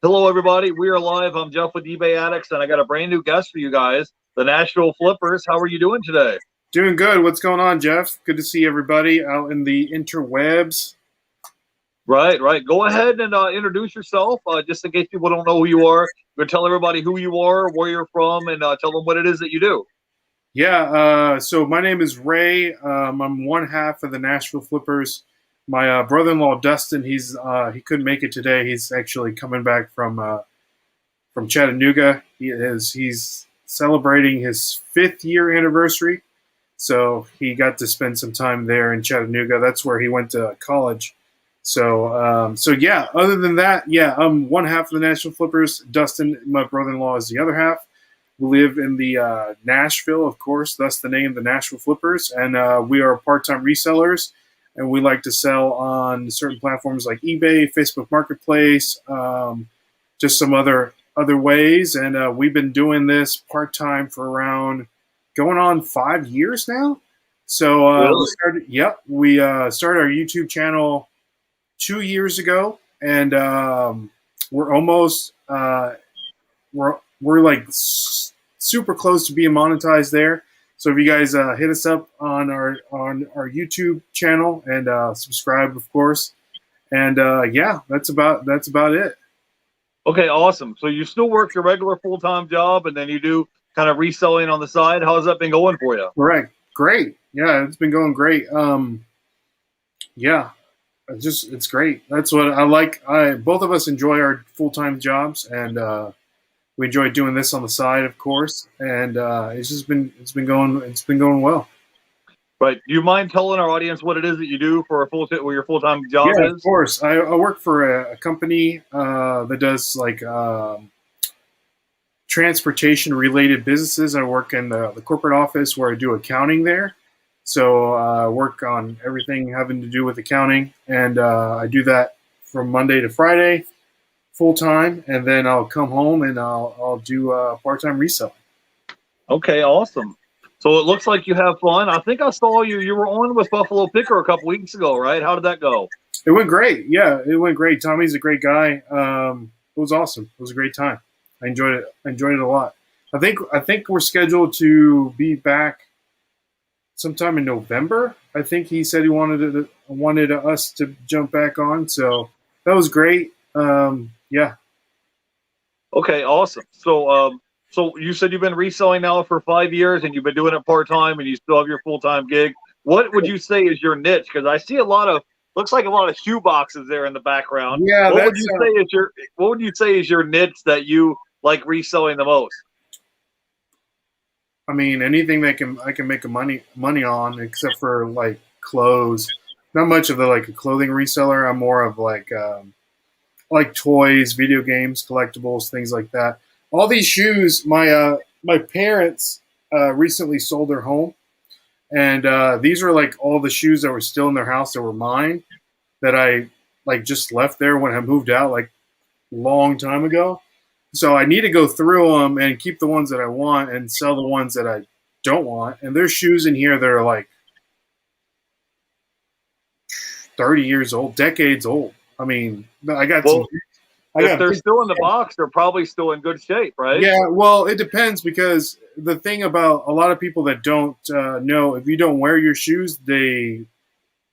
Hello, everybody. We are live. I'm Jeff with eBay Addicts, and I got a brand new guest for you guys, the Nashville Flippers. How are you doing today? Doing good. What's going on, Jeff? Good to see everybody out in the interwebs. Right, right. Go ahead and introduce yourself, just in case people don't know who you are. Go tell everybody who you are, where you're from, and tell them what it is that you do. So my name is Ray. I'm one half of the Nashville Flippers. My brother-in-law Dustin, he couldn't make it today. He's actually coming back from Chattanooga. He's celebrating his 5th year anniversary, so he got to spend some time there in Chattanooga. That's where he went to college. So yeah. Other than that, yeah, I'm one half of the Nashville Flippers. Dustin, my brother-in-law, is the other half. We live in the Nashville, of course, thus the name, the Nashville Flippers, and we are part-time resellers, and we like to sell on certain platforms like eBay, Facebook Marketplace, just some other ways, and we've been doing this part-time for around going on 5 years now. So Really? we started our YouTube channel 2 years ago, and we're almost we're like super close to being monetized there. So if you guys hit us up on our YouTube channel and subscribe, of course, and yeah, that's about it. Okay, awesome. So you still work your regular full-time job, and then you do kind of reselling on the side. How's that been going for you? Correct. Great. Yeah, it's been going great. Yeah, it's great. That's what I like. I both of us enjoy our full-time jobs, and we enjoy doing this on the side, of course. And it's been going well. Right. Do you mind telling our audience what it is that you do for what your full-time job Yeah, of is? course. I work for a company that does like transportation related businesses. I work in the corporate office where I do accounting there. So I work on everything having to do with accounting, and I do that from Monday to Friday, full time, and then I'll come home and I'll do part time reselling. Okay, awesome. So it looks like you have fun. I think I saw you. You were on with Buffalo Picker a couple weeks ago, right? How did that go? It went great. Yeah, it went great. Tommy's a great guy. It was awesome. It was a great time. I enjoyed it. I enjoyed it a lot. I think we're scheduled to be back sometime in November. I think he said he wanted us to jump back on. So that was great. Yeah. Okay, awesome. So you said you've been reselling now for 5 years, and you've been doing it part time, and you still have your full time gig. What would you say is your niche? Because I see looks like a lot of shoe boxes there in the background. Yeah, What would that's you say is your niche that you like reselling the most? I mean, anything that I can make a money on, except for like clothes. Not much of like a clothing reseller. I'm more of like toys, video games, collectibles, things like that. All these shoes, my parents recently sold their home, and these were like all the shoes that were still in their house that were mine that I like just left there when I moved out like long time ago. So I need to go through them and keep the ones that I want and sell the ones that I don't want. And there's shoes in here that are like 30 years old, decades old. I mean, I got some. Well, I if got they're still in the box, they're probably still in good shape, right? Yeah. Well, it depends because the thing about a lot of people that don't know, if you don't wear your shoes, they're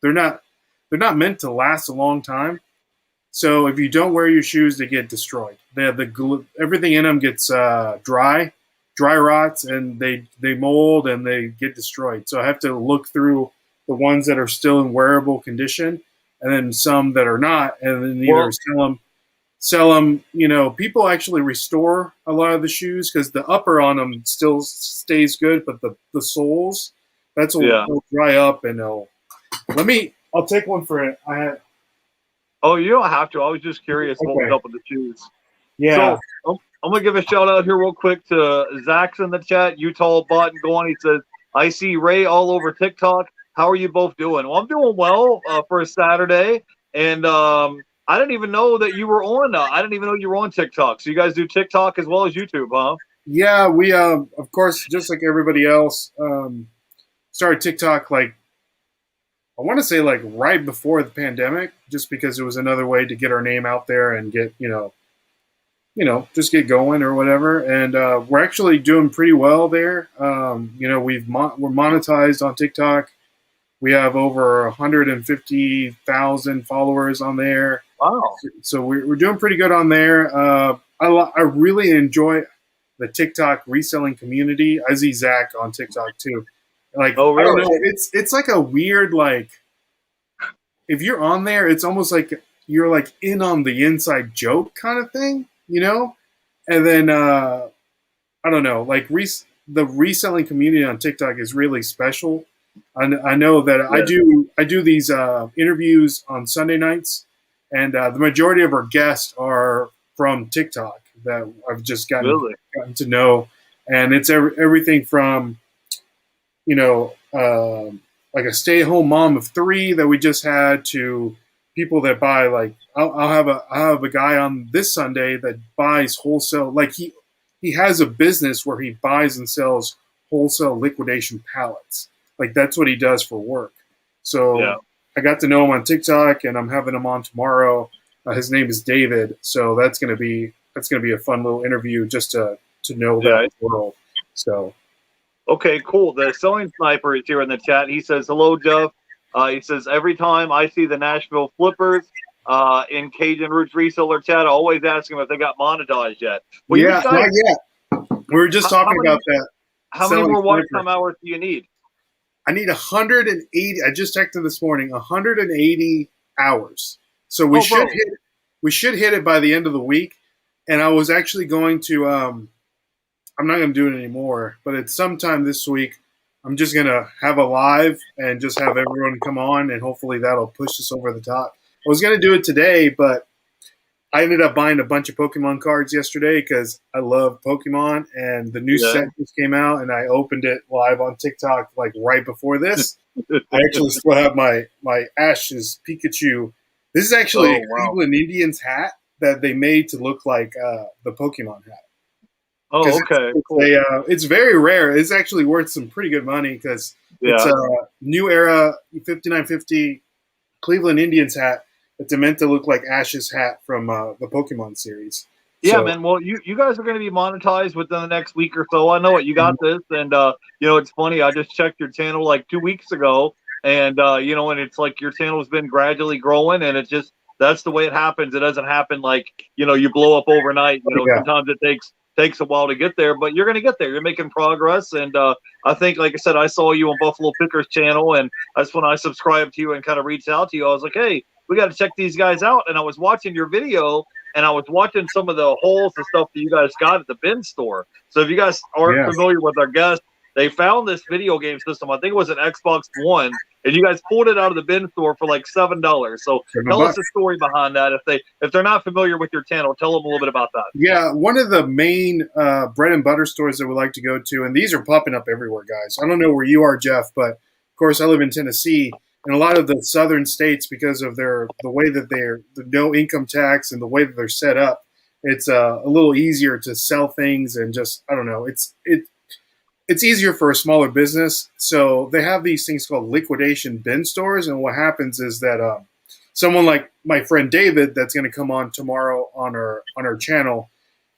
not they're not meant to last a long time. So if you don't wear your shoes, they get destroyed. They have everything in them gets dry rots, and they mold and they get destroyed. So I have to look through the ones that are still in wearable condition, and then some that are not, and then either Well, sell them. You know, people actually restore a lot of the shoes because the upper on them still stays good, but the soles yeah. will dry up, and I'll take one for it. Oh, you don't have to. I was just curious what was Okay. up with the shoes. Yeah. So I'm gonna give a shout out here real quick to Zach's in the chat. Utah bot and going. He says, "I see Ray all over TikTok. How are you both doing?" Well, I'm doing well for a Saturday, and I didn't even know that you were on. I didn't even know you were on TikTok. So you guys do TikTok as well as YouTube, huh? Yeah, we of course, just like everybody else, started TikTok like I want to say like right before the pandemic, just because it was another way to get our name out there and get just get going or whatever. And we're actually doing pretty well there. We're monetized on TikTok. We have over 150,000 followers on there. Wow. So we're doing pretty good on there. I really enjoy the TikTok reselling community. I see Zach on TikTok too. Like, Oh, I don't really? know. It's like a weird, like, if you're on there, it's almost like you're like in on the inside joke kind of thing, And then I don't know, like the reselling community on TikTok is really special. I know that I do these interviews on Sunday nights, and the majority of our guests are from TikTok that I've just gotten to know, and it's everything from you know like a stay-at-home mom of 3 that we just had to people that buy like I'll have a guy on this Sunday that buys wholesale, like he has a business where he buys and sells wholesale liquidation pallets. Like that's what he does for work. So I got to know him on TikTok, and I'm having him on tomorrow. His name is David, so that's gonna be a fun little interview just to know that world. So okay, cool. The Selling Sniper is here in the chat. He says, "Hello, Jeff." He says, "Every time I see the Nashville Flippers in Cajun Roots reseller chat, I always ask them if they got monetized yet." Well, yeah, not yet. We were just talking about that. How many more watch time hours do you need? I need 180. I just checked it this morning. 180 hours. So we should hit it by the end of the week. And I was actually going to. I'm not going to do it anymore, but it's sometime this week. I'm just going to have a live and just have everyone come on, and hopefully that'll push us over the top. I was going to do it today, but I ended up buying a bunch of Pokemon cards yesterday because I love Pokemon, and the new set just came out, and I opened it live on TikTok like right before this. I actually still have my Ash's Pikachu. This is actually a Cleveland Indians hat that they made to look like the Pokemon hat. Oh, okay. Cool. It's very rare. It's actually worth some pretty good money because it's a new era 5950 Cleveland Indians hat. It's meant to look like Ash's hat from the Pokemon series. Yeah, man. Well, you guys are going to be monetized within the next week or so. I know it. You got this, and it's funny. I just checked your channel like 2 weeks ago, and and it's like your channel's been gradually growing, and it just that's the way it happens. It doesn't happen like you blow up overnight. Sometimes it takes a while to get there, but you're going to get there. You're making progress, and I think, like I said, I saw you on Buffalo Pickers channel, and that's when I subscribed to you and kind of reached out to you. I was like, hey, we got to check these guys out, and I was watching your video, and I was watching some of the holes and stuff that you guys got at the bin store. So if you guys aren't familiar with our guest, they found this video game system. I think it was an Xbox One, and you guys pulled it out of the bin store for like $7. So tell us the story behind that. If they're not familiar with your channel, tell them a little bit about that. Yeah, one of the main bread and butter stores that we like to go to, and these are popping up everywhere, guys. I don't know where you are, Jeff, but of course I live in Tennessee, and a lot of the southern states, because of the way that they're the no income tax and the way that they're set up, it's a little easier to sell things and just I don't know. It's easier for a smaller business. So they have these things called liquidation bin stores. And what happens is that someone like my friend David, that's going to come on tomorrow on our channel,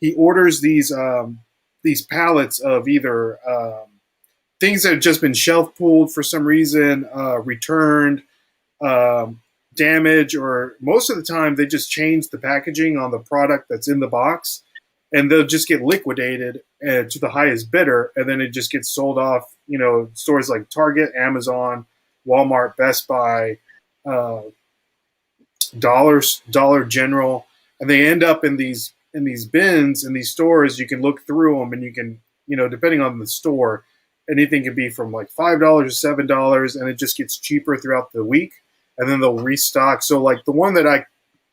he orders these pallets of either things that have just been shelf pulled for some reason, returned, damage, or most of the time they just change the packaging on the product that's in the box. And they'll just get liquidated to the highest bidder, and then it just gets sold off. Stores like Target, Amazon, Walmart, Best Buy, Dollar General, and they end up in these bins in these stores. You can look through them, and you can depending on the store, anything can be from like $5 to $7, and it just gets cheaper throughout the week, and then they'll restock. So like the one that I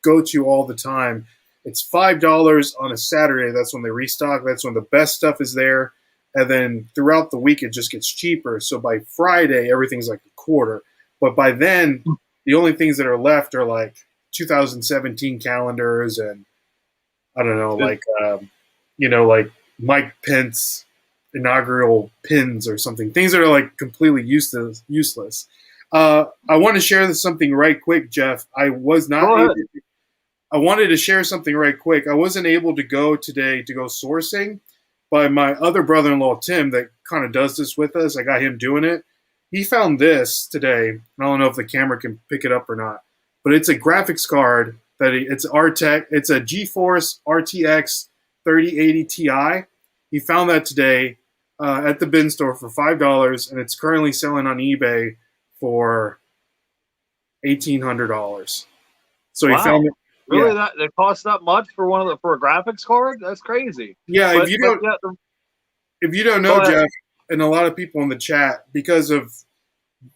go to all the time. It's $5 on a Saturday. That's when they restock. That's when the best stuff is there. And then throughout the week, it just gets cheaper. So by Friday, everything's like a quarter. But by then, the only things that are left are like 2017 calendars and I don't know, like like Mike Pence inaugural pins or something. Things that are like completely useless. I want to share something right quick, Jeff. I was not able to I wanted to share something right quick. I wasn't able to go today to go sourcing, but my other brother-in-law, Tim, that kind of does this with us, I got him doing it. He found this today. I don't know if the camera can pick it up or not, but it's a graphics card it's RTX. It's a GeForce RTX 3080 Ti. He found that today at the bin store for $5, and it's currently selling on eBay for $1,800. So he Wow. found it. Really, Yeah, that it costs that much for for a graphics card? That's crazy. yeah. But yeah, If you don't go know, ahead. Jeff, and a lot of people in the chat, because of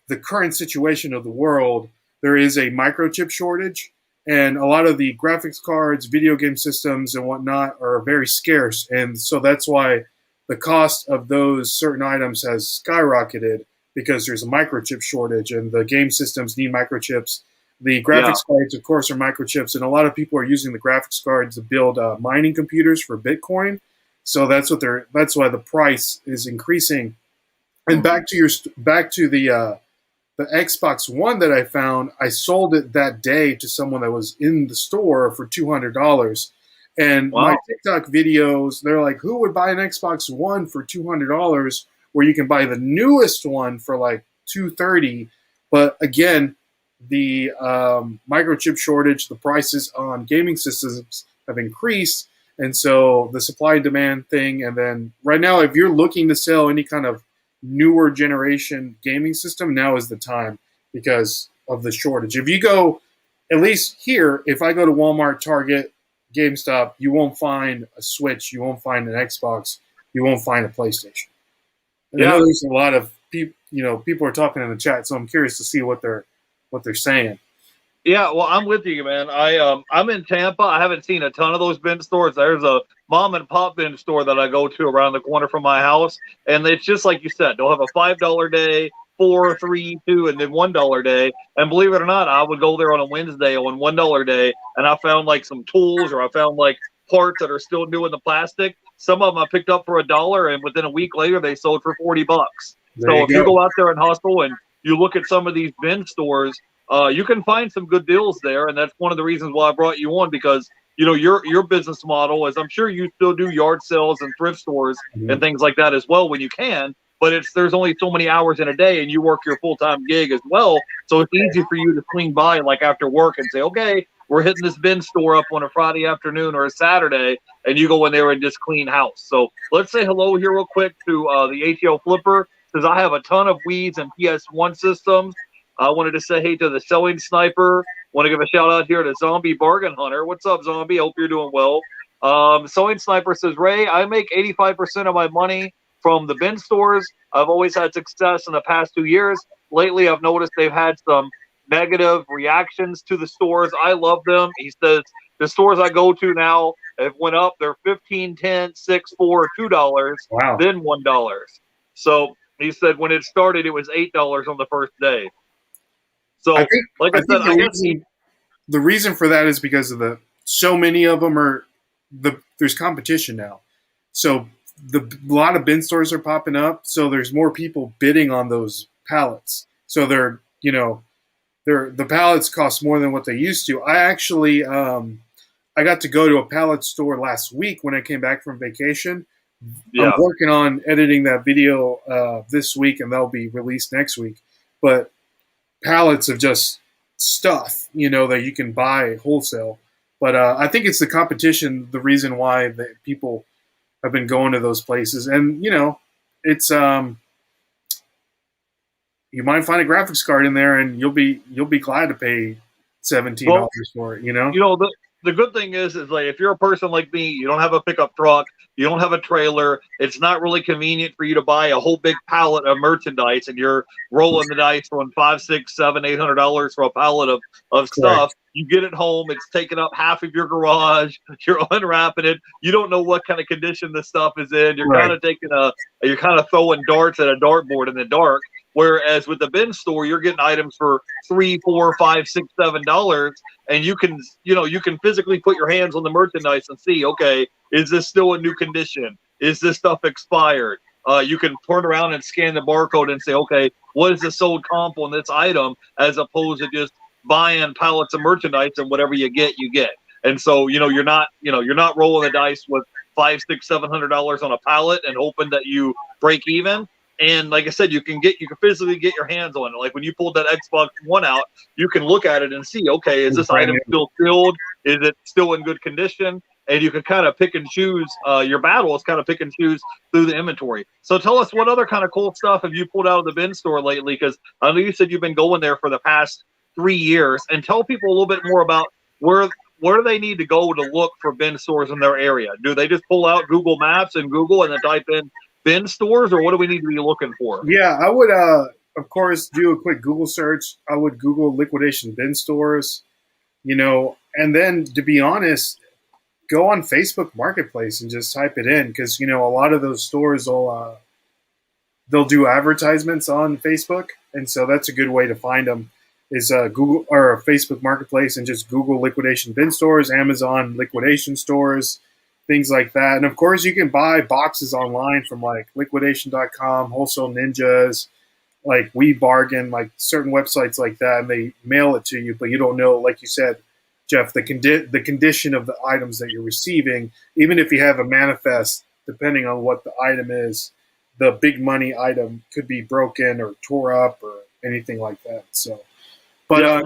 the current situation of the world, there is a microchip shortage, and a lot of the graphics cards, video game systems, and whatnot are very scarce, and so that's why the cost of those certain items has skyrocketed because there's a microchip shortage, and the game systems need microchips. The Yeah, graphics cards, of course, are microchips, and a lot of people are using the graphics cards to build mining computers for Bitcoin. So that's why the price is increasing. And back to the Xbox One that I found, I sold it that day to someone that was in the store for $200. And my wow. TikTok videos, they're like, who would buy an Xbox One for $200 where you can buy the newest one for like $230? But again, the microchip shortage, the prices on gaming systems have increased. And so the supply and demand thing. And then right now, if you're looking to sell any kind of newer generation gaming system, now is the time because of the shortage. If you go, at least here, if I go to Walmart, Target, GameStop, you won't find a Switch, you won't find an Xbox, you won't find a PlayStation. And I know Yeah, there's a lot of people, people are talking in the chat, so I'm curious to see what they're saying. yeah. Well, I'm with you, man. I'm in Tampa. I haven't seen a ton of those bin stores. There's a mom and pop bin store that I go to around the corner from my house, and it's just like you said. They'll have a $5 day, four, three, two, and then $1 day. And believe it or not, I would go there on a Wednesday on $1 day, and I found like some tools, or I found like parts that are still new in the plastic. Some of them I picked up for $1, and within a week later they sold for $40. There So you if you go. go out there and hustle and you look at some of these bin stores, you can find some good deals there, and that's one of the reasons why I brought you on, because your business model is, I'm sure you still do yard sales and thrift stores and Mhm. things like that as well when you can, but there's only so many hours in a day, and you work your full-time gig as well, so it's easy for you to swing by like after work and say, okay, we're hitting this bin store up on a Friday afternoon or a Saturday, and you go in there and just clean house. So let's say hello here real quick to the ATL Flipper, because I have a ton of Wii's and PS1 systems. I wanted to say hey to the Selling Sniper. Want to give a shout out here to Zombie Bargain Hunter. What's up, Zombie? Hope you're doing well. Sewing Sniper says, Ray, I make 85% of my money from the bin stores. I've always had success in the past 2 years. Lately, I've noticed they've had some negative reactions to the stores. I love them. He says, the stores I go to now have went up. They're 15, 10, 6, 4, $2, Wow. then $1. So he said when it started, it was $8 on the first day. I So, think like I I said, think I guess the reason for that is because of so many of them there's competition now. So a lot of bin stores are popping up, so there's more people bidding on those pallets. So the pallets cost more than what they used to. I actually I got to go to a pallet store last week when I came back from vacation. I'm yeah, working on editing that video this week, and that'll be released next week. But pallets of just stuff, that you can buy wholesale. But I think it's the competition, the reason why people have been going to those places. And it's you might find a graphics card in there, and you'll be glad to pay well, $17 for it. the good thing is like if you're a person like me, you don't have a pickup truck, you don't have a trailer. It's not really convenient for you to buy a whole big pallet of merchandise, and you're rolling the dice on $5, $6, $7, $800 for a pallet of Correct. stuff. You get it home, it's taking up half of your garage. You're unwrapping it. You don't know what kind of condition the stuff is in. Right. You're kind of throwing darts at a dartboard in the dark. Whereas with the bin store, you're getting items for $3, $4, $5, $6, $7, and you can physically put your hands on the merchandise and see, okay, is this still in new condition? Is this stuff expired? You can turn around and scan the barcode and say, okay, what is the sold comp on this item, as opposed to just buying pallets of merchandise and whatever you get, you get. And so, you're not rolling the dice with five, six, $700 on a pallet and hoping that you break even. And like I said, you can physically get your hands on it. Like when you pulled that Xbox One out, you can look at it and see, okay, is this item still filled? Is it still in good condition? And you can kind of pick and choose your battles, kind of pick and choose through the inventory. So tell us, what other kind of cool stuff have you pulled out of the bin store lately? Because I know you said you've been going there for the past 3 years. And tell people a little bit more about where do they need to go to look for bin stores in their area? Do they just pull out Google Maps and Google and then type in bin stores, or what do we need to be looking for? Yeah, I would, of course, do a quick Google search. I would Google liquidation bin stores, and then, to be honest, go on Facebook Marketplace and just type it in, because a lot of those stores they'll do advertisements on Facebook, and so that's a good way to find them. Is Google or Facebook Marketplace, and just Google liquidation bin stores, Amazon liquidation stores, things like that. And of course, you can buy boxes online from like liquidation.com, Wholesale Ninjas, like We Bargain, like certain websites like that, and they mail it to you, but you don't know, like you said, Jeff, the condition of the items that you're receiving. Even if you have a manifest, depending on what the item is, the big money item could be broken or tore up or anything like that. So, but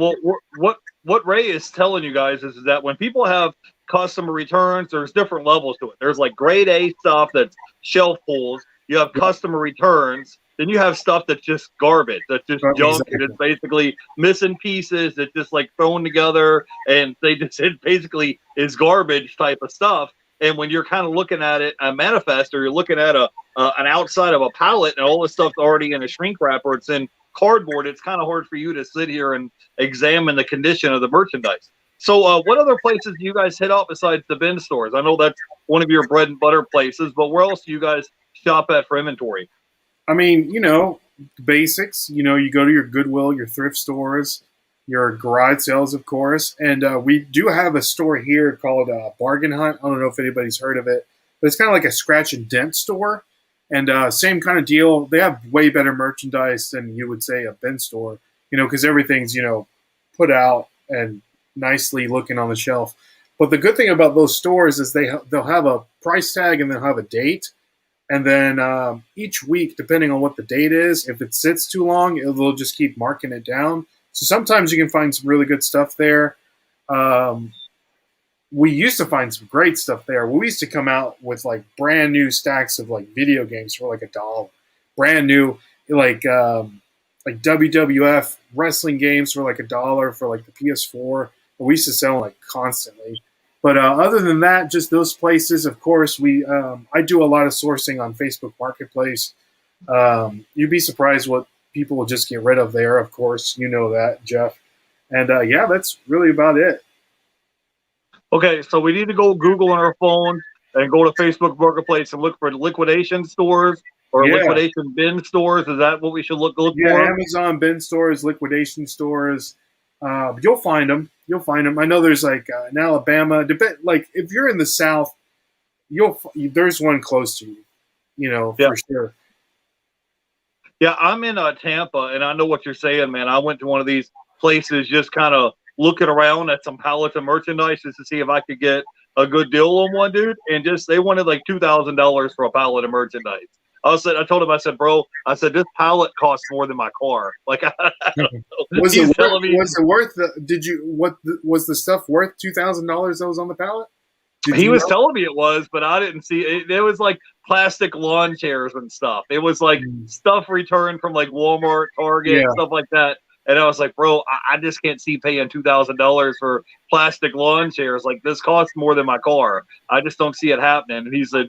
what Ray is telling you guys is that when people have customer returns, there's different levels to it. There's like grade A stuff that's shelf pulls. You have customer returns. Then you have stuff that's just garbage, that's just junk, and it's basically missing pieces. It's just like thrown together, and it basically is garbage type of stuff. And when you're kind of looking at it, a manifest, or you're looking at an outside of a pallet, and all this stuff's already in a shrink wrap or it's in cardboard, it's kind of hard for you to sit here and examine the condition of the merchandise. So what other places do you guys hit up besides the bin stores? I know that's one of your bread and butter places, but where else do you guys shop at for inventory? I mean, basics. You go to your Goodwill, your thrift stores, your garage sales, of course. And we do have a store here called Bargain Hunt. I don't know if anybody's heard of it, but it's kind of like a scratch and dent store. And same kind of deal. They have way better merchandise than you would say a bin store, because everything's, put out and nicely looking on the shelf. But the good thing about those stores is they'll have a price tag and they'll have a date. And then each week, depending on what the date is, if it sits too long, they'll just keep marking it down. So sometimes you can find some really good stuff there. We used to find some great stuff there. We used to come out with like brand new stacks of like video games for like $1. Brand new, like WWF wrestling games for like $1 for like the PS4. We used to sell them like constantly. But other than that, just those places. Of course, I do a lot of sourcing on Facebook Marketplace. You'd be surprised what people will just get rid of there. Of course, you know that, Jeff. And yeah, that's really about it. Okay, so we need to go Google on our phone and go to Facebook Marketplace and look for liquidation stores or liquidation bin stores. Is that what we should look for? Amazon bin stores, liquidation stores. You'll find them. I know there's like in Alabama. Like if you're in the South, there's one close to you. For sure. Yeah, I'm in Tampa, and I know what you're saying, man. I went to one of these places just kind of looking around at some pallets of merchandise just to see if I could get a good deal on one, dude. And they wanted like $2,000 for a pallet of merchandise. I told him, I said, bro, this pallet costs more than my car. Like, was it worth? Was the stuff worth $2,000 that was on the pallet? He was telling me it was, but I didn't see it. It was like plastic lawn chairs and stuff. It was like stuff returned from like Walmart, Target, stuff like that. And I was like, bro, I just can't see paying $2,000 for plastic lawn chairs. Like, this costs more than my car. I just don't see it happening. And he was like,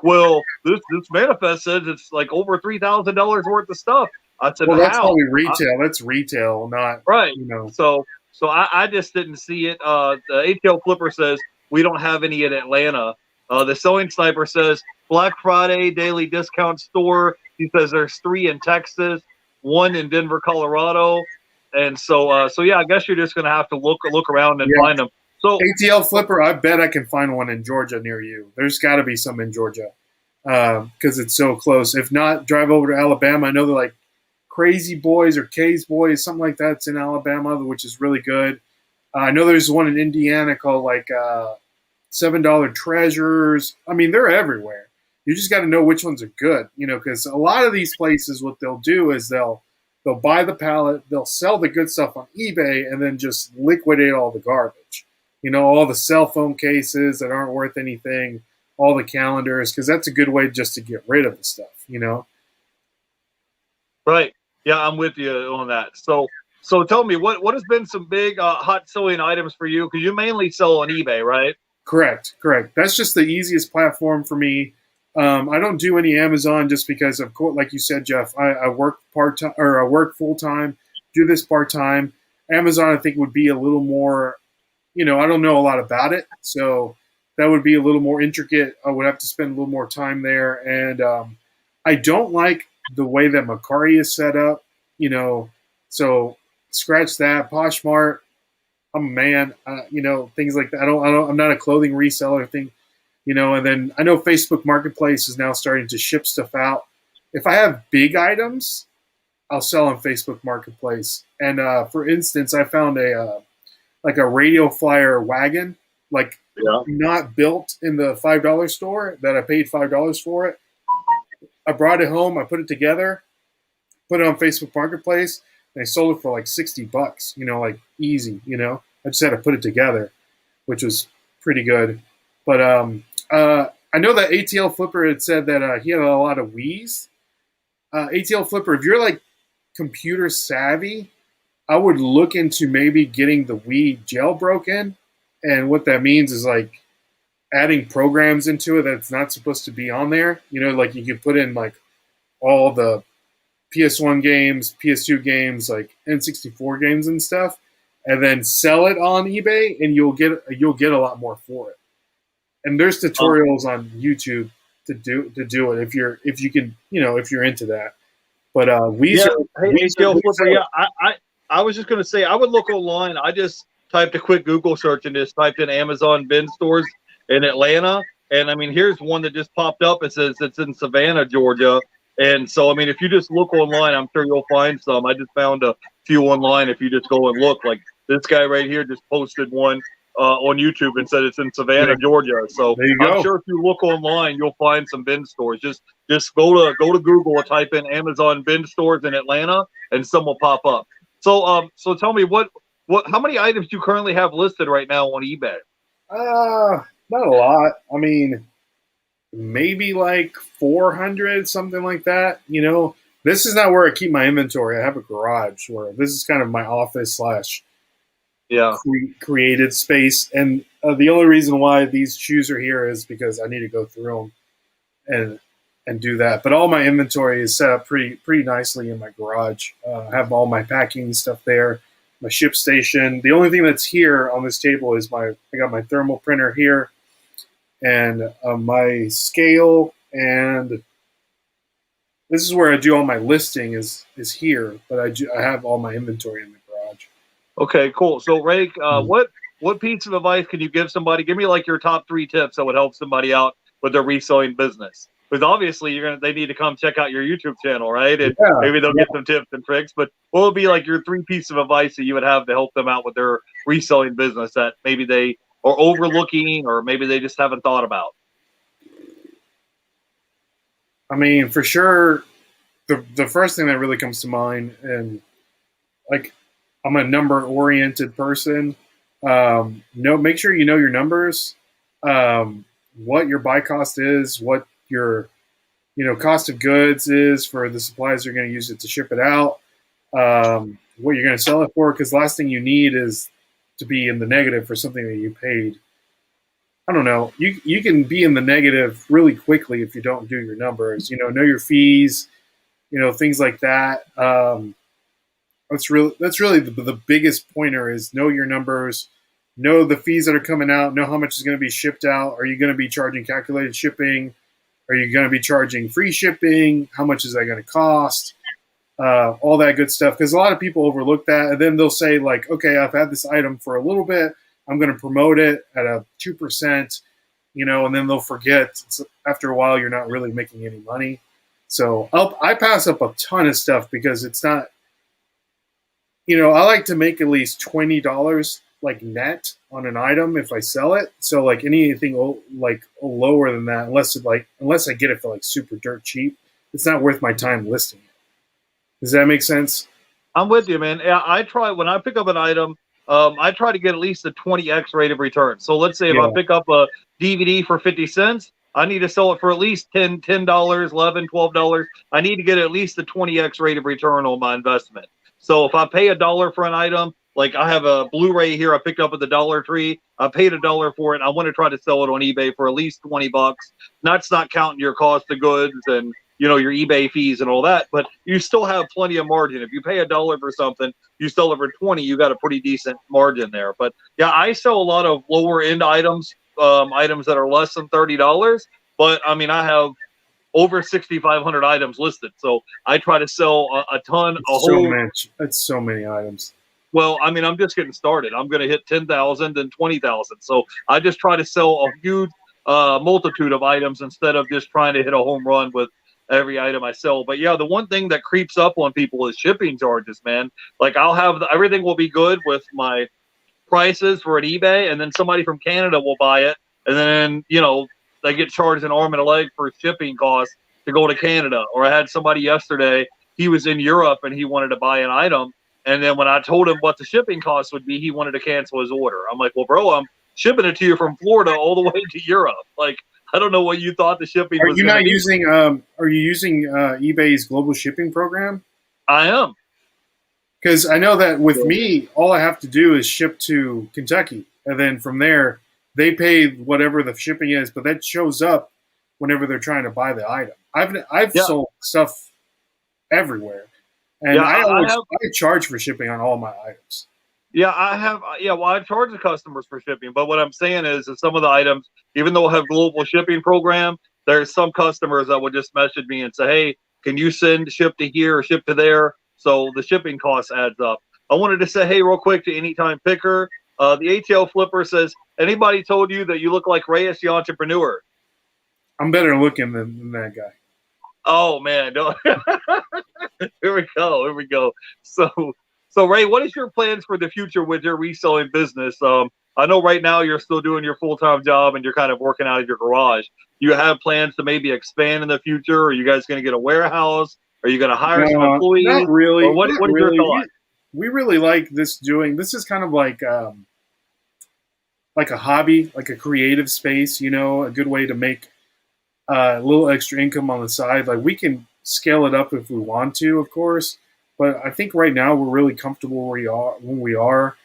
well, this manifest says it's like over $3,000 worth of stuff. I said, well, that's probably retail. That's retail, not right. So I just didn't see it. The ATL Flipper says we don't have any in Atlanta. The Sewing Sniper says Black Friday daily discount store. He says there's 3 in Texas, 1 in Denver, Colorado, and so yeah. I guess you're just gonna have to look around and find them. So ATL Flipper, I bet I can find one in Georgia near you. There's got to be some in Georgia because it's so close. If not, drive over to Alabama. I know they're like Crazy Boys or K's Boys, something like that's in Alabama, which is really good. I know there's one in Indiana called like $7 Treasures. I mean, they're everywhere. You just got to know which ones are good, because a lot of these places, what they'll do is they'll buy the pallet, they'll sell the good stuff on eBay, and then just liquidate all the garbage. All the cell phone cases that aren't worth anything, all the calendars, because that's a good way just to get rid of the stuff. Right. Yeah, I'm with you on that. So tell me, what has been some big hot selling items for you? Because you mainly sell on eBay, right? Correct. That's just the easiest platform for me. I don't do any Amazon just because, of course, like you said, Jeff, I work part time or I work full time, do this part time. Amazon, I think, would be a little more, I don't know a lot about it. So that would be a little more intricate. I would have to spend a little more time there. And I don't like the way that Macari is set up, so scratch that. Poshmark, I'm a man, things like that. I'm not a clothing reseller thing, and then I know Facebook Marketplace is now starting to ship stuff out. If I have big items, I'll sell on Facebook Marketplace. And for instance, I found like a radio flyer wagon, like Yeah. not built in the $5 store that I paid $5 for it. I brought it home, I put it together, put it on Facebook Marketplace, and I sold it for like $60, like easy, I just had to put it together, which was pretty good. But I know that ATL Flipper had said that he had a lot of Wii's. ATL Flipper, if you're like computer savvy, I would look into maybe getting the Wii jailbroken. And what that means is like adding programs into it that's not supposed to be on there. Like you could put in like all the PS1 games, PS2 games, like N64 games and stuff, and then sell it on eBay, and you'll get a lot more for it. And there's tutorials on YouTube to do it if you're into that. But Yeah. Hey, Weezer ATL Flipper. Yeah, I was just gonna say I would look online. I just typed a quick Google search and just typed in Amazon bin stores in Atlanta, and I mean here's one that just popped up. It says it's in Savannah, Georgia. And so, I mean, if you just look online, I'm sure you'll find some. I just found a few online. If you just go and look, like this guy right here just posted one on YouTube and said it's in Savannah, Georgia. So there you go. I'm sure if you look online, you'll find some bin stores. Just go to Google and type in Amazon bin stores in Atlanta, and some will pop up. So tell me how many items do you currently have listed right now on eBay? Not a lot. I mean, maybe like 400, something like that. This is not where I keep my inventory. I have a garage where this is kind of my office slash creative space. And the only reason why these shoes are here is because I need to go through them and do that. But all my inventory is set up pretty nicely in my garage. I have all my packing stuff there, my ship station. The only thing that's here on this table is I got my thermal printer here, and my scale, and this is where I do all my listing is here, but I have all my inventory in the garage. Okay, cool. So Ray, what piece of advice can you give somebody? Give me like your top 3 tips that would help somebody out with their reselling business. Because obviously they need to come check out your YouTube channel, right? And maybe they'll get some tips and tricks. But what would be like your 3 pieces of advice that you would have to help them out with their reselling business that maybe they are overlooking or maybe they just haven't thought about? I mean, for sure, the first thing that really comes to mind, and like I'm a number oriented person. Make sure you know your numbers, what your buy cost is, what your cost of goods is for the supplies you're going to use it to ship it out, what you're going to sell it for, because the last thing you need is to be in the negative for something that you paid. I don't know. You can be in the negative really quickly if you don't do your numbers. Know your fees, things like that. That's really the biggest pointer is know your numbers, know the fees that are coming out, know how much is going to be shipped out. Are you going to be charging calculated shipping? Are you going to be charging free shipping? How much is that going to cost? All that good stuff. Because a lot of people overlook that, and then they'll say like, okay, I've had this item for a little bit. I'm going to promote it at a 2%, and then they'll forget. After a while, you're not really making any money. So I pass up a ton of stuff because it's not, I like to make at least $20 like net on an item if I sell it. So like anything like lower than that, unless I get it for like super dirt cheap, it's not worth my time listing it. Does that make sense? I'm with you, man. Yeah, I try when I pick up an item. I try to get at least a 20x rate of return. So let's say if I Yeah. pick up a DVD for 50 cents, I need to sell it for at least $10, 11, $12. I need to get at least a 20x rate of return on my investment. So if I pay $1 for an item, like I have a Blu-ray here I picked up at the Dollar Tree, I paid $1 for it. I want to try to sell it on eBay for at least 20 bucks. That's not counting your cost of goods and your eBay fees and all that, but you still have plenty of margin. If you pay $1 for something, you sell it for 20, you got a pretty decent margin there. But yeah, I sell a lot of lower end items, items that are less than $30. But I mean, I have over 6,500 items listed, so I try to sell a ton, a It's so whole. much. It's so many items. Well, I mean, I'm just getting started. I'm going to hit 10,000 and 20,000. So I just try to sell a huge multitude of items instead of just trying to hit a home run with every item I sell. But yeah, the one thing that creeps up on people is shipping charges, man. Like I'll have everything will be good with my prices for an eBay, and then somebody from Canada will buy it, and then they get charged an arm and a leg for shipping costs to go to Canada. Or I had somebody yesterday, he was in Europe and he wanted to buy an item, and then when I told him what the shipping cost would be, he wanted to cancel his order. I'm like, well, bro, I'm shipping it to you from Florida all the way to Europe. Like, I don't know what you thought the shipping was. Are you using eBay's global shipping program? I am. Because I know that with me, all I have to do is ship to Kentucky, and then from there, they pay whatever the shipping is. But that shows up whenever they're trying to buy the item. I've sold stuff everywhere, and I charge for shipping on all my items. Yeah, I have. Yeah, well, I charge the customers for shipping, but what I'm saying is that some of the items, even though I have global shipping program, there's some customers that would just message me and say, "Hey, can you ship to here or ship to there?" So the shipping cost adds up. I wanted to say, hey, real quick to Anytime Picker, the ATL Flipper says, anybody told you that you look like Reyes the entrepreneur? I'm better looking than that guy. Oh man, no. Here we go. Here we go. So Ray, what is your plans for the future with your reselling business? I know right now you're still doing your full-time job and you're kind of working out of your garage. Do you have plans to maybe expand in the future? Are you guys going to get a warehouse? Are you going to hire some employees? Not really. Or what is your thought? We really like this This is kind of like a hobby, like a creative space, a good way to make a little extra income on the side. Like we can scale it up if we want to, of course. But I think right now we're really comfortable where we are.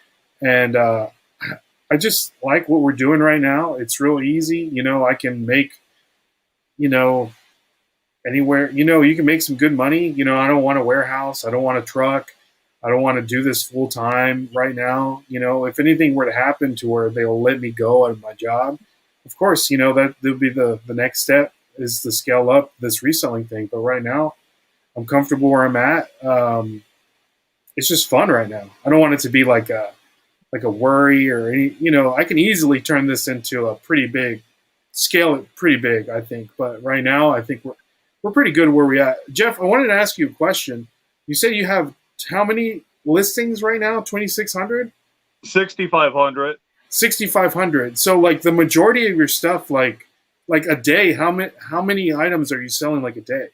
And I just like what we're doing right now. It's real easy. I can make, anywhere. You can make some good money. I don't want a warehouse. I don't want a truck. I don't want to do this full time right now. If anything were to happen to where they'll let me go out of my job, of course, that will be the next step is to scale up this reselling thing. But right now, I'm comfortable where I'm at. It's just fun right now. I don't want it to be like a worry or any. I can easily turn this into a pretty big, scale it pretty big. I think, but right now, I think we're pretty good where we at. Jeff, I wanted to ask you a question. You said you have how many listings right now? 2,600? 6,500. 6,500. So like the majority of your stuff, like a day, how many items are you selling like a day?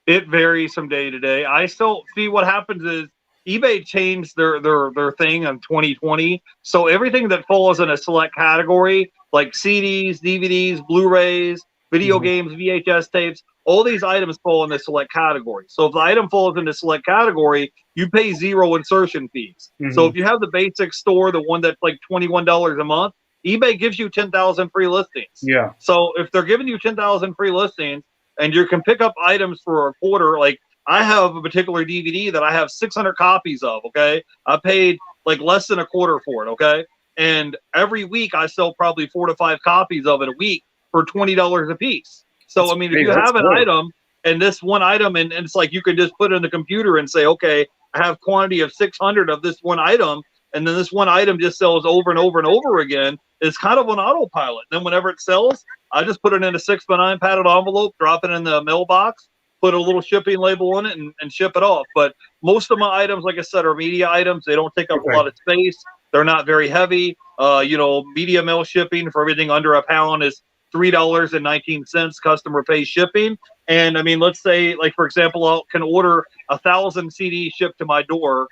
It varies from day to day. I still see what happens is eBay changed their thing in 2020. So everything that falls in a select category, like CDs, DVDs, Blu-rays, video games, VHS tapes, all these items fall in the select category. So if the item falls in the select category, you pay zero insertion fees. So if you have the basic store, the one that's like $21 a month, eBay gives you 10,000 free listings. Yeah. So if they're giving you 10,000 free listings and you can pick up items for a quarter, like I have a particular DVD that I have 600 copies of, okay? I paid like less than a quarter for it, okay? And every week I sell probably 4 to 5 copies of it a week for $20 a piece. So, I mean, if you have an item and this one item, and it's like you can just put it in the computer and say, okay, I have quantity of 600 of this one item, and then this one item just sells over and over and over again, it's kind of an autopilot. Then whenever it sells, I just put it in a 6x9 padded envelope, drop it in the mailbox, put a little shipping label on it, and ship it off. But most of my items, like I said, are media items. They don't take up a lot of space. They're not very heavy. Media mail shipping for everything under £1 is $3.19. Customer pays shipping. And I mean, let's say, like, for example, I can order 1,000 CDs shipped to my door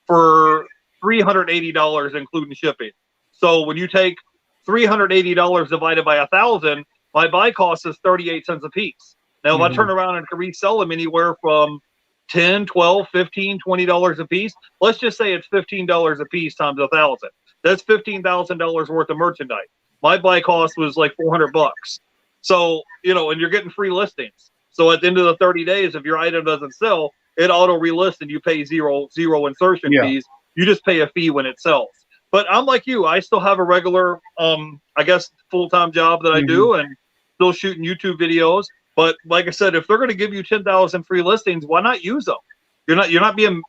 for $380, including shipping. So when you take $380 divided by 1,000, my buy cost is 38 cents a piece. Now, if I turn around and can resell them anywhere from $10, $12, $15, $20 a piece, let's just say it's $15 a piece times 1,000. That's $15,000 worth of merchandise. My buy cost was like $400. So, and you're getting free listings. So at the end of the 30 days, if your item doesn't sell, it auto relists and you pay zero insertion fees. You just pay a fee when it sells. But I'm like you. I still have a regular, full-time job that I do, and still shooting YouTube videos. But like I said, if they're going to give you 10,000 free listings, why not use them? You're not being,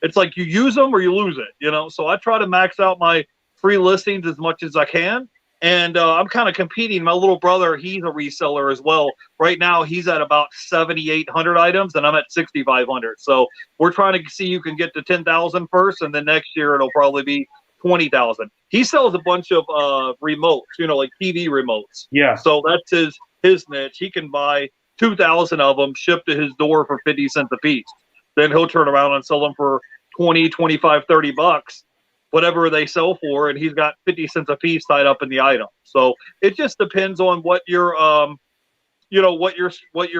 it's like you use them or you lose it, So I try to max out my free listings as much as I can. And I'm kind of competing. My little brother, he's a reseller as well. Right now, he's at about 7,800 items, and I'm at 6,500. So we're trying to see who can get to 10,000 first, and then next year it'll probably be 20,000. He sells a bunch of remotes, like TV remotes. Yeah. So that's his niche. He can buy 2,000 of them, shipped to his door for 50 cents a piece. Then he'll turn around and sell them for 20, 25, 30 bucks. Whatever they sell for, and he's got 50 cents a piece tied up in the item. So it just depends on what your what your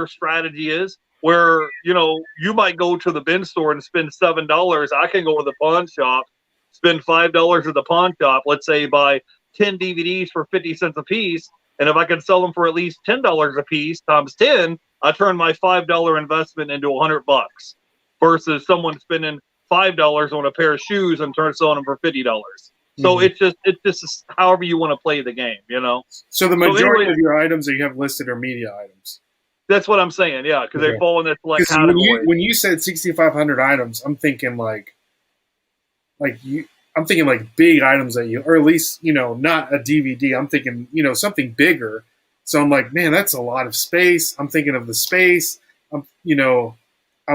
strategy is. Where you might go to the bin store and spend $7. I can go to the pawn shop, spend $5 at the pawn shop. Let's say buy 10 DVDs for 50 cents a piece, and if I can sell them for at least $10 a piece times 10, I turn my $5 investment into $100 versus someone spending $5 on a pair of shoes and selling them for $50. So it's just however you want to play the game, So the majority of your items that you have listed are media items. That's what I'm saying, yeah, because they fall in this select category. When you said 6,500 items, I'm thinking I'm thinking big items that or at least not a DVD. I'm thinking something bigger. So I'm like, man, that's a lot of space. I'm thinking of the space. I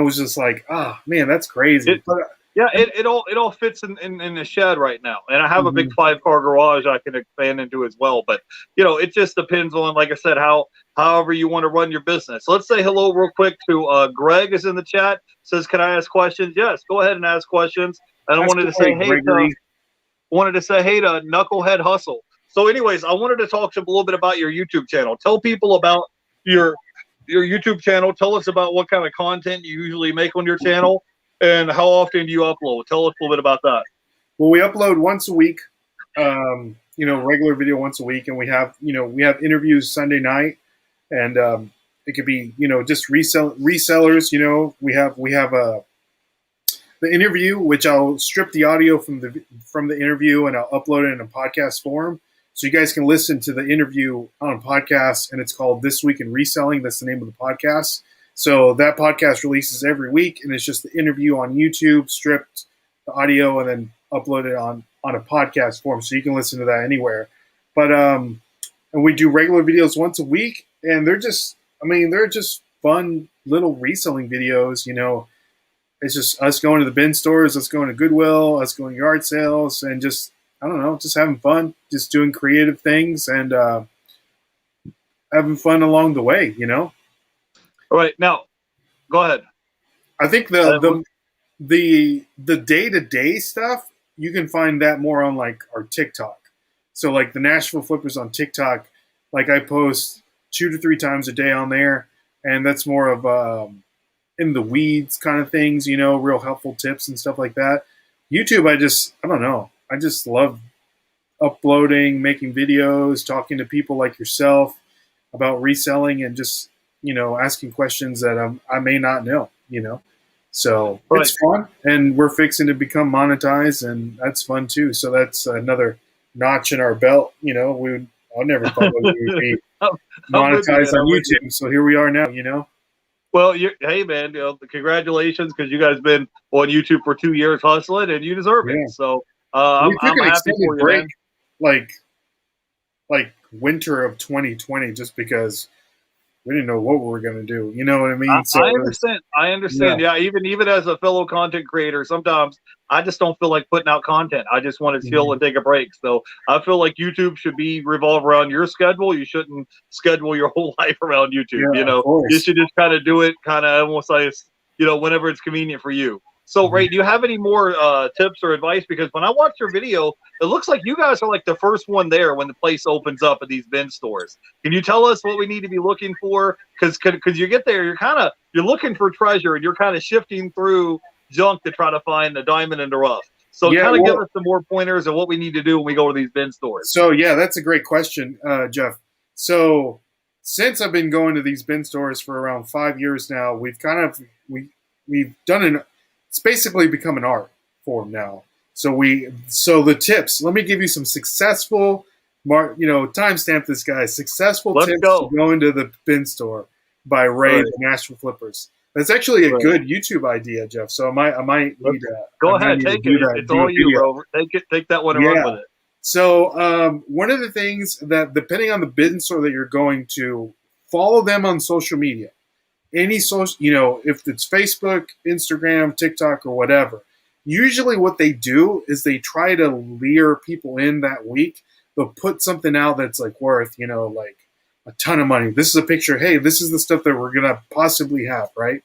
was just like, man, that's crazy. It all fits in the shed right now, and I have a big 5-car garage I can expand into as well. But it just depends on, like I said, however you want to run your business. Let's say hello real quick to Greg is in the chat. Says, can I ask questions? Yes, go ahead and ask questions. And I wanted to say hey to Knucklehead Hustle. So, anyways, I wanted to talk to you a little bit about your YouTube channel. Tell people about your YouTube channel. Tell us about what kind of content you usually make on your channel and how often do you upload. Tell us a little bit about that. Well, we upload once a week, regular video once a week. And we have interviews Sunday night, and it could be, just resellers. We have the interview, which I'll strip the audio from the interview and I'll upload it in a podcast form. So you guys can listen to the interview on a podcast, and it's called This Week in Reselling. That's the name of the podcast. So that podcast releases every week, and it's just the interview on YouTube, stripped the audio, and then uploaded on a podcast form. So you can listen to that anywhere. But and we do regular videos once a week, and they're just fun little reselling videos. It's just us going to the bin stores, us going to Goodwill, us going to yard sales, and just having fun, just doing creative things and having fun along the way, All right, now, go ahead. I think the day-to-day stuff, you can find that more on our TikTok. So the Nashville Flippers on TikTok, I post 2 to 3 times a day on there, and that's more of in the weeds kind of things, real helpful tips and stuff like that. YouTube, I just love uploading, making videos, talking to people like yourself about reselling, and just, asking questions that I may not know, So right. It's fun, and we're fixing to become monetized, and that's fun too. So that's another notch in our belt. I never thought we would be monetized on YouTube. So here we are now, Well, hey man, congratulations, because you guys been on YouTube for 2 years hustling, and you deserve it. So I'm happy for you, break, man. Like winter of 2020, just because we didn't know what we were going to do. You know what I I, mean? So I there's, understand. I yeah, understand. Yeah, even as a fellow content creator, sometimes I just don't feel like putting out content. I just want to chill mhm. and take a break. So I feel like YouTube should be revolve around your schedule. You shouldn't schedule your whole life around YouTube. Yeah, of You course. should just kind of do it, kind of almost like whenever it's convenient for you. So, Mhm. Ray, do you have any more tips or advice? Because when I watch your video, it looks like you guys are like the first one there when the place opens up at these bin stores. Can you tell us what we need to be looking for? Because you get there, you're looking for treasure, and you're kind of shifting through junk to try to find the diamond in the rough. So, Yeah, kind of give well, us some more pointers of what we need to do when we go to these bin stores. so yeah, that's a great question, Jeff. So since I've been going to these bin stores for around 5 years now, we've done it's basically become an art form now. So the tips. Let me give you some successful, timestamp this guy. Successful Let's tips to go. go into the bin store by All Ray right, the Nashville Flippers. That's actually a right. good YouTube idea, Jeff. So Let's go I might ahead, need to take it. It's do a all you, video. bro. Take it, take that one and run with Yeah. it. So one of the things that, depending on the business store that you're going to, follow them on social media. Any social, if it's Facebook, Instagram, TikTok, or whatever. Usually, what they do is they try to lure people in that week. They'll put something out that's like worth, like a ton of money. This is a picture. Hey, this is the stuff that we're gonna possibly have, right?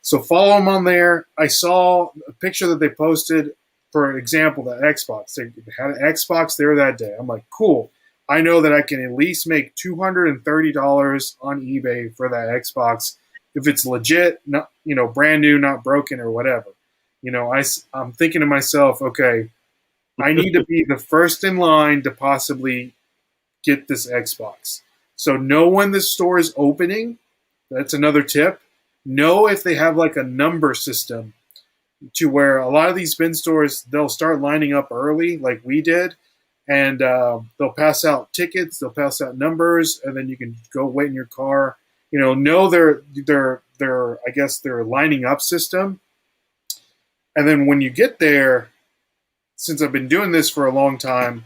So follow them on there. I saw a picture that they posted, for example, the Xbox. They had an Xbox there that day. I'm like, cool. I know that I can at least make $230 on eBay for that Xbox if it's legit, not brand new, not broken or whatever. I'm thinking to myself, okay, I need to be the first in line to possibly get this Xbox. So know when the store is opening. That's another tip. Know if they have like a number system to where a lot of these bin stores, they'll start lining up early like we did, and they'll pass out tickets, they'll pass out numbers, and then you can go wait in your car. Know their I guess their lining up system. And then when you get there, since I've been doing this for a long time,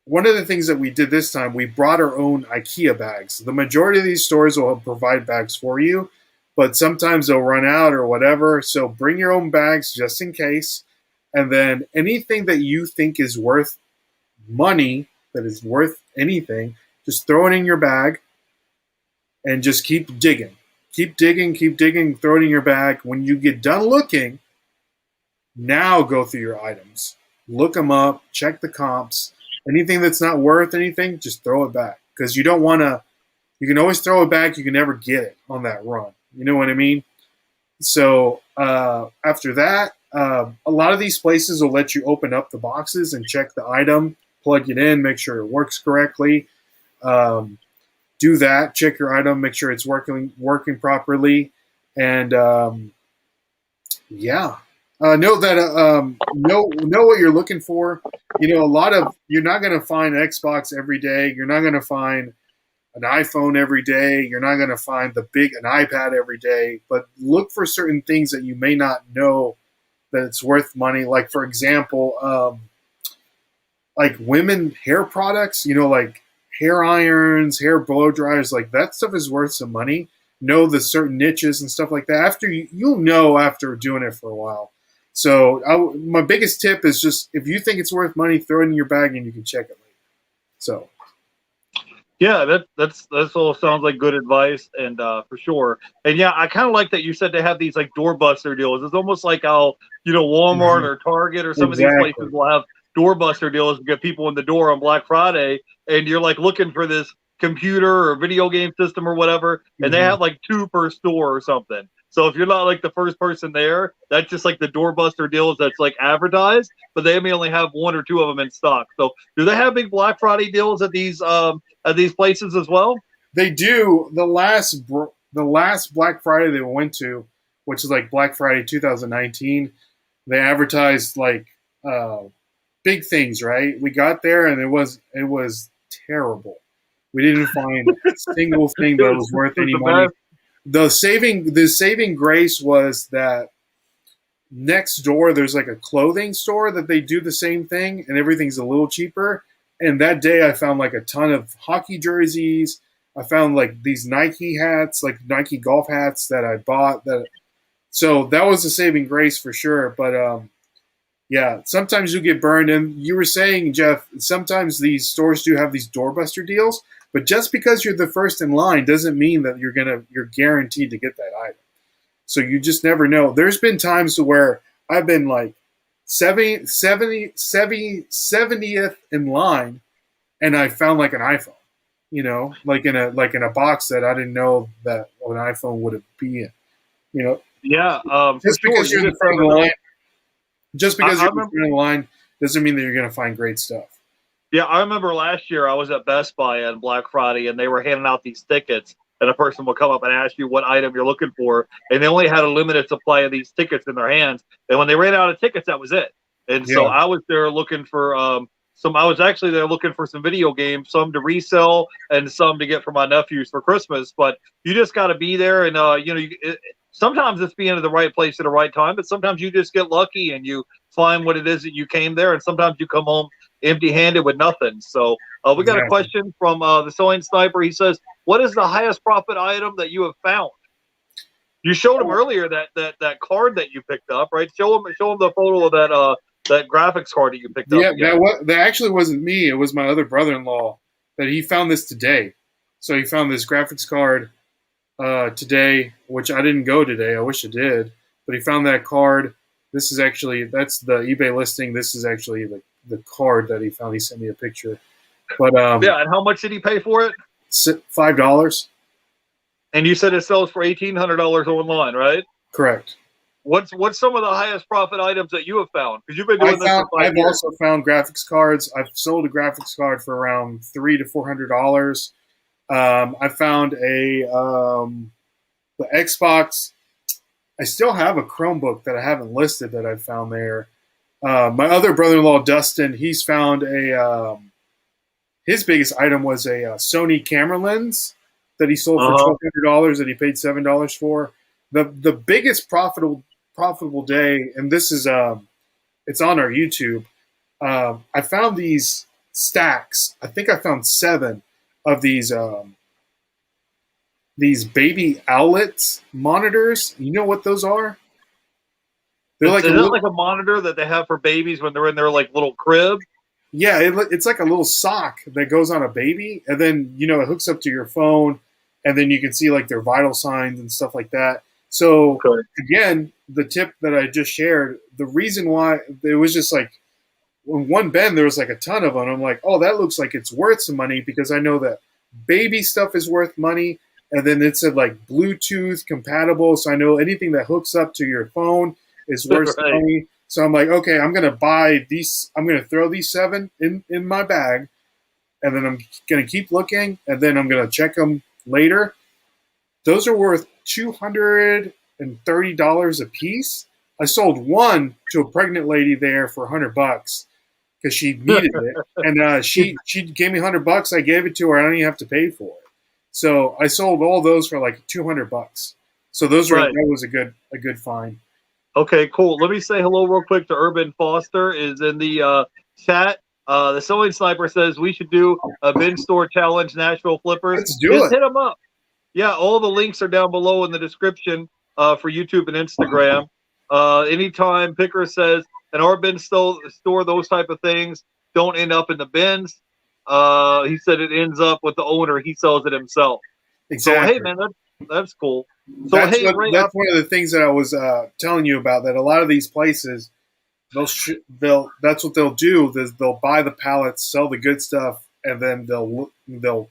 one of the things that we did this time, we brought our own IKEA bags. The majority of these stores will provide bags for you, but sometimes they'll run out or whatever. So bring your own bags just in case. And then anything that you think is worth money, that is worth anything, just throw it in your bag and just keep digging. Keep digging, throw it in your bag. When you get done looking, now go through your items. Look them up, check the comps. Anything that's not worth anything, just throw it back. Because you don't want to, you can always throw it back. You can never get it on that run. You know what I mean? So after that, a lot of these places will let you open up the boxes and check the item, plug it in, make sure it works correctly. Do that, check your item, make sure it's working properly. And yeah. Know that know what you're looking for. You're not going to find an Xbox every day. You're not going to find an iPhone every day. You're not going to find an iPad every day. But look for certain things that you may not know that it's worth money. Like for example, like women hair products. Like hair irons, hair blow dryers. Like that stuff is worth some money. Know the certain niches and stuff like that. You'll know after doing it for a while. So my biggest tip is just if you think it's worth money, throw it in your bag and you can check it later. So Yeah, that's all sounds like good advice, and for sure. And yeah, I kind of like that you said they have these like doorbuster deals. It's almost like how Walmart or Target or some of these exactly. places will have doorbuster deals to get people in the door on Black Friday, and you're like looking for this computer or video game system or whatever, and they Mm-hmm. have like two per store or something. So if you're not like the first person there, that's just like the doorbuster deals that's like advertised, but they may only have one or two of them in stock. So do they have big Black Friday deals at these places as well? They do. The last Black Friday they went to, which is like Black Friday 2019, they advertised like big things. Right? We got there and it was terrible. We didn't find a single thing that was worth It was any the money. best. The saving grace was that next door there's like a clothing store that they do the same thing and everything's a little cheaper. And that day I found like a ton of hockey jerseys. I found like these Nike hats, like Nike golf hats that I bought. So that was a saving grace for sure. But yeah, sometimes you get burned. And you were saying, Jeff, sometimes these stores do have these doorbuster deals. But just because you're the first in line doesn't mean that you're guaranteed to get that item. So you just never know. There's been times where I've been like 70th in line, and I found like an iPhone, like in a box that I didn't know that an iPhone would be in, you know. Yeah, for Just sure. because you're You the front of the line, just because I you're the remember. front of the line doesn't mean that you're going to find great stuff. Yeah, I remember last year I was at Best Buy on Black Friday, and they were handing out these tickets, and a person would come up and ask you what item you're looking for, and they only had a limited supply of these tickets in their hands. And when they ran out of tickets, that was it. And so Yeah, I was there looking for some. I was actually there looking for some video games, some to resell and some to get for my nephews for Christmas. But you just got to be there, and sometimes it's being at the right place at the right time, but sometimes you just get lucky and you find what it is that you came there, and sometimes you come home empty-handed with nothing. So we got a exactly. question from the Sewing Sniper. He says, "What is the highest profit item that you have found?" You showed him earlier that card that you picked up, right? Show him the photo of that graphics card that you picked up Yeah, again. that actually wasn't me. It was my other brother-in-law that he found this today. So he found this graphics card today, which I didn't go today. I wish I did, but he found that card. That's the eBay listing. This is actually the card that he found. He sent me a picture, but Yeah, and how much did he pay for it? $5. And you said it sells for $1,800 online, right? Correct. What's some of the highest profit items that you have found? Because you've been doing this for 5 I've years. also found graphics cards. I've sold a graphics card for around $300 to $400. I found the Xbox. I still have a Chromebook that I haven't listed that I found there. My other brother-in-law, Dustin, he's found his biggest item was a Sony camera lens that he sold for Uh-huh. $1,200 that he paid $7 for. The biggest profitable day, and this is it's on our YouTube. I found these stacks. I think I found 7 of these baby owlet monitors. You know what those are? They're Is like a that little, like a monitor that they have for babies when they're in their like little crib? yeah, it's like a little sock that goes on a baby, and then it hooks up to your phone, and then you can see like their vital signs and stuff like that. So Okay. again, the tip that I just shared, the reason why it was just like in one bend there was like a ton of them. I'm like, oh, that looks like it's worth some money because I know that baby stuff is worth money, and then it said like Bluetooth compatible, so I know anything that hooks up to your phone is worth some Right. money. So I'm like, okay, I'm gonna buy these. I'm gonna throw these 7 in my bag, and then I'm gonna keep looking, and then I'm gonna check them later. Those are worth $230 a piece. I sold one to a pregnant lady there for $100 because she needed it, and she gave me $100. I gave it to her. I don't even have to pay for it. So I sold all those for like $200. So Right. that was a good find. Okay, cool. Let me say hello real quick to Urban Foster is in the chat. The Sewing Sniper says we should do a bin store challenge, Nashville Flippers. Let's do Just it. hit them up. Yeah, all the links are down below in the description for YouTube and Instagram. Anytime Picker says an our bin store, those type of things don't end up in the bins. He said it ends up with the owner. He sells it himself. So hey, Exactly. man, that's cool. So hey, Ray, That's one of the things that I was telling you about. That a lot of these places, they'll that's what they'll do. Is they'll buy the pallets, sell the good stuff, and then they'll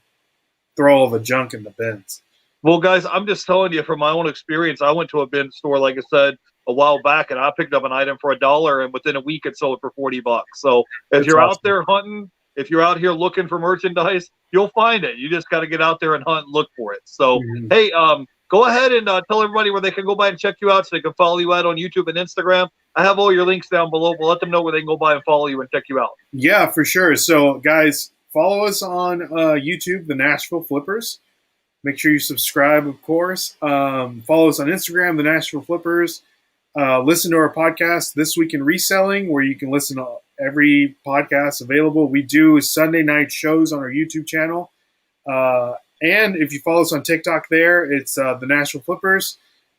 throw all the junk in the bins. well, guys, I'm just telling you from my own experience. I went to a bin store, like I said, a while back, and I picked up an item for $1, and within a week, it sold for $40. So if It's you're out awesome. there hunting, if you're out here looking for merchandise, you'll find it. You just got to get out there and hunt and look for it. So Mhm. hey, go ahead and tell everybody where they can go by and check you out, so they can follow you out on YouTube and Instagram. I have all your links down below. We'll let them know where they can go by and follow you and check you out. Yeah, for sure. So, guys, follow us on YouTube, the Nashville Flippers. Make sure you subscribe, of course. Follow us on Instagram, the Nashville Flippers. Listen to our podcast, This Week in Reselling, where you can listen to every podcast available. We do Sunday night shows on our YouTube channel. And if you follow us on TikTok there, it's the Nashville Flippers.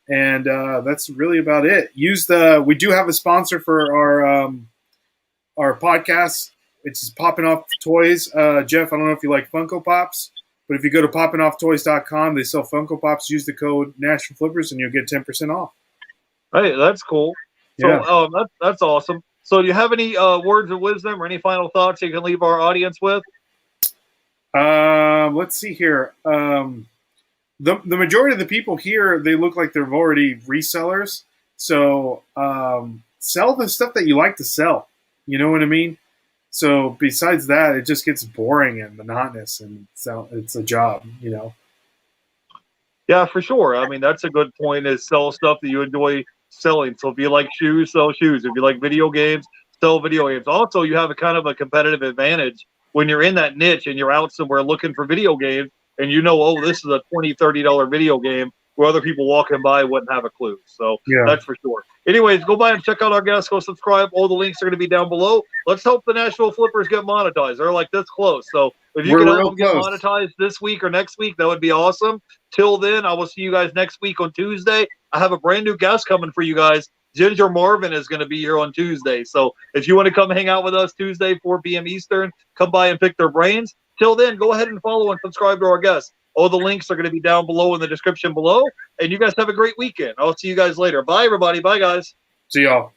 And that's really about it. We do have a sponsor for our podcast. It's Popping Off Toys. Jeff, I don't know if you like Funko Pops, but if you go to poppingofftoys.com, they sell Funko Pops. Use the code Nashville Flippers and you'll get 10% off. Hey, that's cool. So Yeah. that's awesome. So do you have any words of wisdom or any final thoughts you can leave our audience with? Let's see here. The majority of the people here, they look like they're already resellers. So sell the stuff that you like to sell. You know what I mean? So besides that, it just gets boring and monotonous, and so it's a job, you know. Yeah, for sure. I mean, that's a good point, is sell stuff that you enjoy selling. So if you like shoes, sell shoes. If you like video games, sell video games. Also, you have a kind of a competitive advantage when you're in that niche and you're out somewhere looking for video games and you know, oh, this is a $20, $30 video game where other people walking by wouldn't have a clue. So Yeah. that's for sure. Anyways, go by and check out our guests. Go subscribe. All the links are going to be down below. Let's hope the Nashville Flippers get monetized. They're like this close. So if you We're can help real them get close. monetized this week or next week, that would be awesome. Till then, I will see you guys next week on Tuesday. I have a brand new guest coming for you guys. Ginger Marvin is going to be here on Tuesday. So if you want to come hang out with us Tuesday, 4 p.m. Eastern, come by and pick their brains. Till then, go ahead and follow and subscribe to our guests. All the links are going to be down below in the description below. And you guys have a great weekend. I'll see you guys later. Bye, everybody. Bye, guys. See y'all.